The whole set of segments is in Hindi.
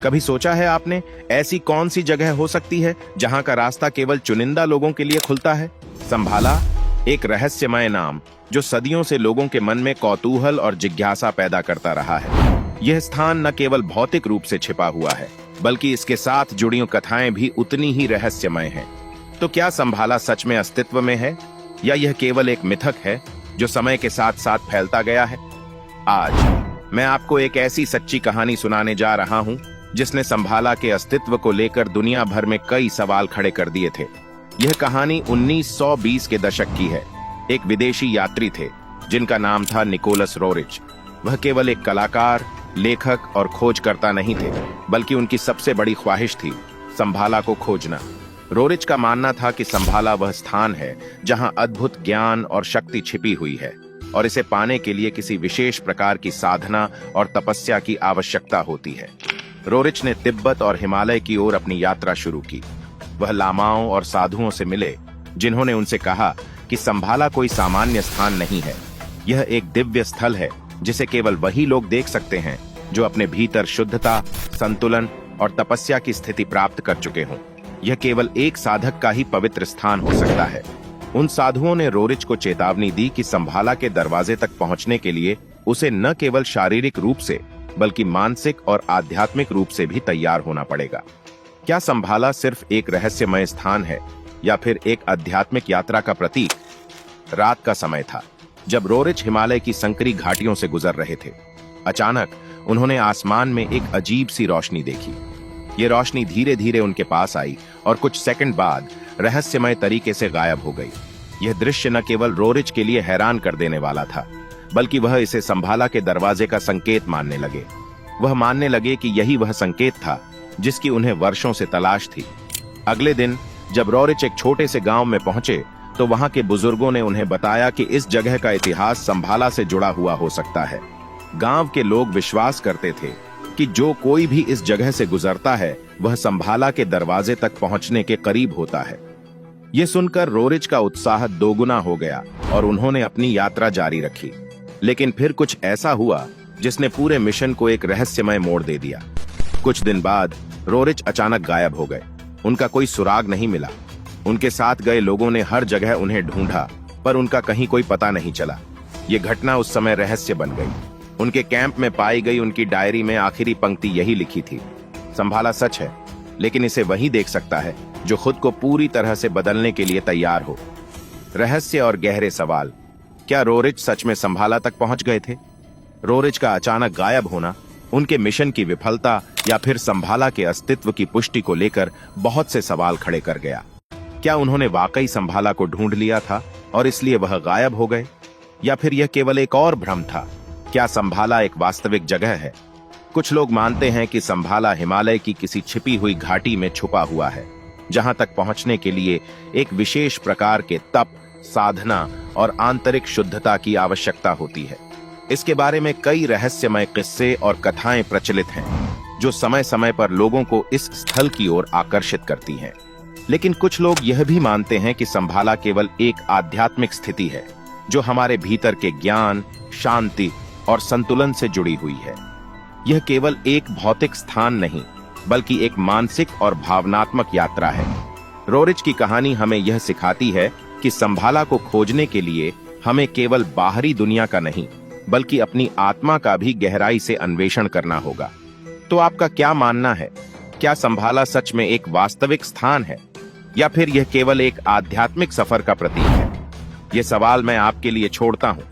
कभी सोचा है आपने ऐसी कौन सी जगह हो सकती है जहां का रास्ता केवल चुनिंदा लोगों के लिए खुलता है? संभाला एक रहस्यमय नाम जो सदियों से लोगों के मन में कौतूहल और जिज्ञासा पैदा करता रहा है। यह स्थान न केवल भौतिक रूप से छिपा हुआ है, बल्कि इसके साथ जुड़ी कथाएं भी उतनी ही रहस्यमय हैं। तो क्या संभाला सच में अस्तित्व में है, या यह केवल एक मिथक है जो समय के साथ साथ फैलता गया है? आज मैं आपको एक ऐसी सच्ची कहानी सुनाने जा रहा हूं जिसने संभाला के अस्तित्व को लेकर दुनिया भर में कई सवाल खड़े कर दिए थे। यह कहानी 1920 के दशक की है। एक विदेशी यात्री थे जिनका नाम था निकोलस रोरिच। वह केवल एक कलाकार, लेखक और खोजकर्ता नहीं थे, बल्कि उनकी सबसे बड़ी ख्वाहिश थी संभाला को खोजना। रोरिच का मानना था कि संभाला वह स्थान है जहां अद्भुत ज्ञान और शक्ति छिपी हुई है, और इसे पाने के लिए किसी विशेष प्रकार की साधना और तपस्या की आवश्यकता होती है। रोरिच ने तिब्बत और हिमालय की ओर अपनी यात्रा शुरू की। वह लामाओं और साधुओं से मिले जिन्होंने उनसे कहा कि संभाला कोई सामान्य स्थान नहीं है। यह एक दिव्य स्थल है जिसे केवल वही लोग देख सकते हैं जो अपने भीतर शुद्धता, संतुलन और तपस्या की स्थिति प्राप्त कर चुके हों। यह केवल एक साधक का ही पवित्र स्थान हो सकता है। उन साधुओं ने रोरिच को चेतावनी दी कि संभाला के दरवाजे तक पहुंचने के लिए उसे न केवल शारीरिक रूप से बल्कि मानसिक और आध्यात्मिक रूप से भी तैयार होना पड़ेगा। क्या संभाला सिर्फ एक रहस्यमय स्थान है या फिर एक आध्यात्मिक यात्रा का प्रतीक? रात का समय था जब रोरिच हिमालय की संकरी घाटियों से गुजर रहे थे। अचानक उन्होंने आसमान में एक अजीब सी रोशनी देखी। ये रोशनी धीरे धीरे उनके पास आई और कुछ सेकंड बाद रहस्यमय तरीके से गायब हो गई। यह दृश्य न केवल रोरिच के लिए हैरान कर देने वाला था, बल्कि वह इसे संभाला के दरवाजे का संकेत मानने लगे। वह मानने लगे कि यही वह संकेत था जिसकी उन्हें वर्षों से तलाश थी। अगले दिन जब रोरिच एक छोटे से गांव में पहुंचे तो वहां के बुजुर्गों ने उन्हें बताया कि इस जगह का इतिहास संभाला से जुड़ा हुआ हो सकता है। गांव के लोग विश्वास करते थे कि जो कोई भी इस जगह से गुजरता है वह संभाला के दरवाजे तक पहुंचने के करीब होता है। यह सुनकर रोरिच का उत्साह दोगुना हो गया और उन्होंने अपनी यात्रा जारी रखी। लेकिन फिर कुछ ऐसा हुआ जिसने पूरे मिशन को एक रहस्यमय मोड़ दे दिया। कुछ दिन बाद रोरिच अचानक गायब हो गए। उनका कोई सुराग नहीं मिला। उनके साथ गए लोगों ने हर जगह उन्हें ढूंढा, पर उनका कहीं कोई पता नहीं चला। ये घटना उस समय रहस्य बन गई। उनके कैंप में पाई गई उनकी डायरी में आखिरी पंक्ति यही लिखी थी, संभाला सच है, लेकिन इसे वही देख सकता है जो खुद को पूरी तरह से बदलने के लिए तैयार हो। रहस्य और गहरे सवाल। क्या रोरिच सच में संभाला तक पहुंच गए थे? रोरिच का अचानक गायब होना उनके मिशन की विफलता या फिर संभाला के अस्तित्व की पुष्टि को लेकर बहुत से सवाल खड़े कर गया। क्या उन्होंने वाकई संभाला को ढूंढ लिया था और इसलिए वह गायब हो गए, या फिर यह केवल एक और भ्रम था? क्या संभाला एक वास्तविक जगह है? कुछ लोग मानते हैं कि संभाला हिमालय की किसी छिपी हुई घाटी में छुपा हुआ है, जहां तक पहुंचने के लिए एक विशेष प्रकार के तप, साधना और आंतरिक शुद्धता की आवश्यकता होती है। इसके बारे में कई रहस्यमय किस्से और कथाएं प्रचलित हैं, जो समय समय पर लोगों को इस स्थल की ओर आकर्षित करती हैं। लेकिन कुछ लोग यह भी मानते हैं कि संभाला केवल एक आध्यात्मिक स्थिति है जो हमारे भीतर के ज्ञान, शांति और संतुलन से जुड़ी हुई है। यह केवल एक भौतिक स्थान नहीं, बल्कि एक मानसिक और भावनात्मक यात्रा है। रोरिच की कहानी हमें यह सिखाती है कि संभाला को खोजने के लिए हमें केवल बाहरी दुनिया का नहीं, बल्कि अपनी आत्मा का भी गहराई से अन्वेषण करना होगा। तो आपका क्या मानना है? क्या संभाला सच में एक वास्तविक स्थान है, या फिर यह केवल एक आध्यात्मिक सफर का प्रतीक है? यह सवाल मैं आपके लिए छोड़ता हूं।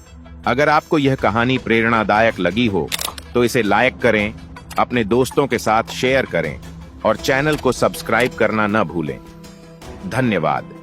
अगर आपको यह कहानी प्रेरणादायक लगी हो तो इसे लाइक करें, अपने दोस्तों के साथ शेयर करें और चैनल को सब्सक्राइब करना न भूलें। धन्यवाद।